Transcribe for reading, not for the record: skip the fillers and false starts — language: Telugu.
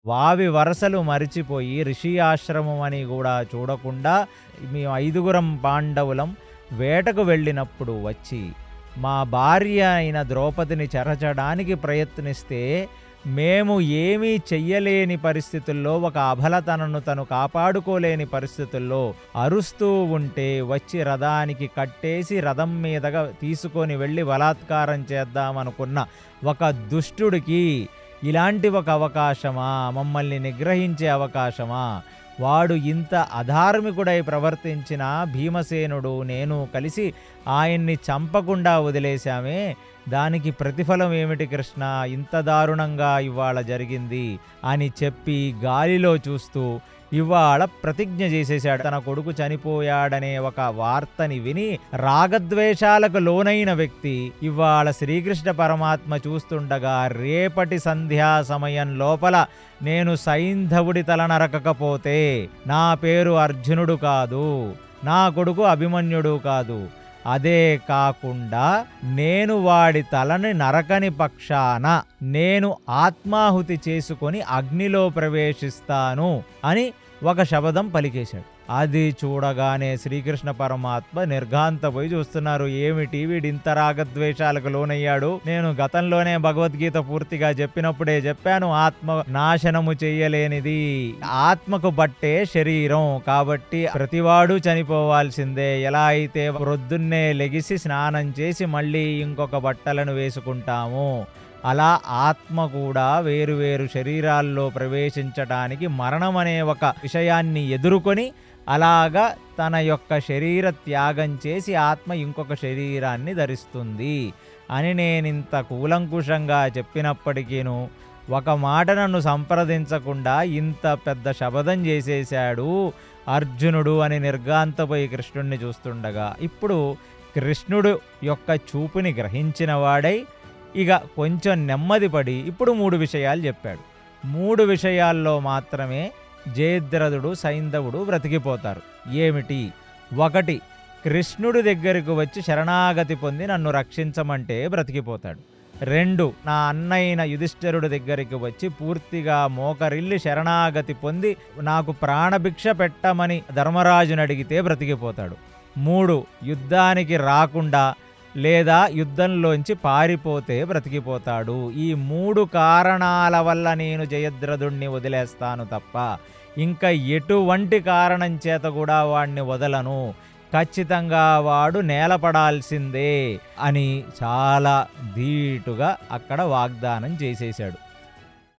వావి వరసలు మరిచిపోయి ఋషి ఆశ్రమం అని కూడా చూడకుండా మేము 5గురం పాండవులం వేటకు వెళ్ళినప్పుడు వచ్చి మా భార్య అయిన ద్రౌపదిని చెరచడానికి ప్రయత్నిస్తే మేము ఏమీ చెయ్యలేని పరిస్థితుల్లో, ఒక అబలతనను తను కాపాడుకోలేని పరిస్థితుల్లో అరుస్తూ ఉంటే వచ్చి రథానికి కట్టేసి రథం మీదగా తీసుకొని వెళ్ళి బలాత్కారం చేద్దామనుకున్న ఒక దుష్టుడికి ఇలాంటి ఒక అవకాశమా, మమ్మల్ని నిగ్రహించే అవకాశమా? వాడు ఇంత అధార్మికుడై ప్రవర్తించిన భీమసేనుడు నేను కలిసి ఆయన్ని చంపకుండా వదిలేశామే, దానికి ప్రతిఫలం ఏమిటి కృష్ణ? ఇంత దారుణంగా ఇవాళ జరిగింది అని చెప్పి గాలిలో చూస్తూ ఇవాళ ప్రతిజ్ఞ చేసేశాడు. తన కొడుకు చనిపోయాడనే ఒక వార్తని విని రాగద్వేషాలకు లోనైన వ్యక్తి ఇవాళ శ్రీకృష్ణ పరమాత్మ చూస్తుండగా రేపటి సంధ్యా సమయం లోపల నేను సైంధవుడి తల నరకకపోతే నా పేరు అర్జునుడు కాదు, నా కొడుకు అభిమన్యుడు కాదు. అదే కాకుండా నేను వాడి తలని నరకని పక్షాన నేను ఆత్మాహుతి చేసుకొని అగ్నిలో ప్రవేశిస్తాను అని ఒక శబదం పలికేశాడు. అది చూడగానే శ్రీకృష్ణ పరమాత్మ నిర్ఘాంతపోయి చూస్తున్నారు. ఏమిటి వీడింత రాగద్వేషాలకు లోనయ్యాడు? నేను గతంలోనే భగవద్గీత పూర్తిగా చెప్పినప్పుడే చెప్పాను, ఆత్మ నాశనము చెయ్యలేనిది, ఆత్మకు బట్టే శరీరం, కాబట్టి ప్రతివాడు చనిపోవాల్సిందే. ఎలా అయితే ప్రొద్దున్నే లెగిసి స్నానం చేసి మళ్ళీ ఇంకొక బట్టలను వేసుకుంటాము, అలా ఆత్మ కూడా వేరువేరు శరీరాల్లో ప్రవేశించటానికి మరణం అనే ఒక విషయాన్ని ఎదుర్కొని అలాగా తన యొక్క శరీర త్యాగం చేసి ఆత్మ ఇంకొక శరీరాన్ని ధరిస్తుంది అని నేనింత కూలంకుషంగా చెప్పినప్పటికీను ఒక మాట నన్ను సంప్రదించకుండా ఇంత పెద్ద శబదం చేసేశాడు అర్జునుడు అని నిర్ఘాంతపోయి కృష్ణుడిని చూస్తుండగా, ఇప్పుడు కృష్ణుడు యొక్క చూపుని గ్రహించిన వాడై ఇక కొంచెం నెమ్మదిపడి ఇప్పుడు 3 విషయాలు చెప్పాడు. 3 విషయాల్లో మాత్రమే జయద్రథుడు సైంధవుడు బ్రతికిపోతారు. ఏమిటి? 1, కృష్ణుడి దగ్గరకు వచ్చి శరణాగతి పొంది నన్ను రక్షించమంటే బ్రతికిపోతాడు. 2, నా అన్నయ్యన యుధిష్ఠిరుడి దగ్గరికి వచ్చి పూర్తిగా మోకరిల్లి శరణాగతి పొంది నాకు ప్రాణభిక్ష పెట్టమని ధర్మరాజుని అడిగితే బ్రతికిపోతాడు. 3, యుద్ధానికి రాకుండా లేదా యుద్ధంలోంచి పారిపోతే బ్రతికిపోతాడు. ఈ 3 కారణాల వల్ల నేను జయద్రథుణ్ణి వదిలేస్తాను తప్ప ఇంకా ఎటువంటి కారణం చేత కూడా వాణ్ణి వదలను, ఖచ్చితంగా వాడు నేలపడాల్సిందే అని చాలా ధీటుగా అక్కడ వాగ్దానం చేసేశాడు.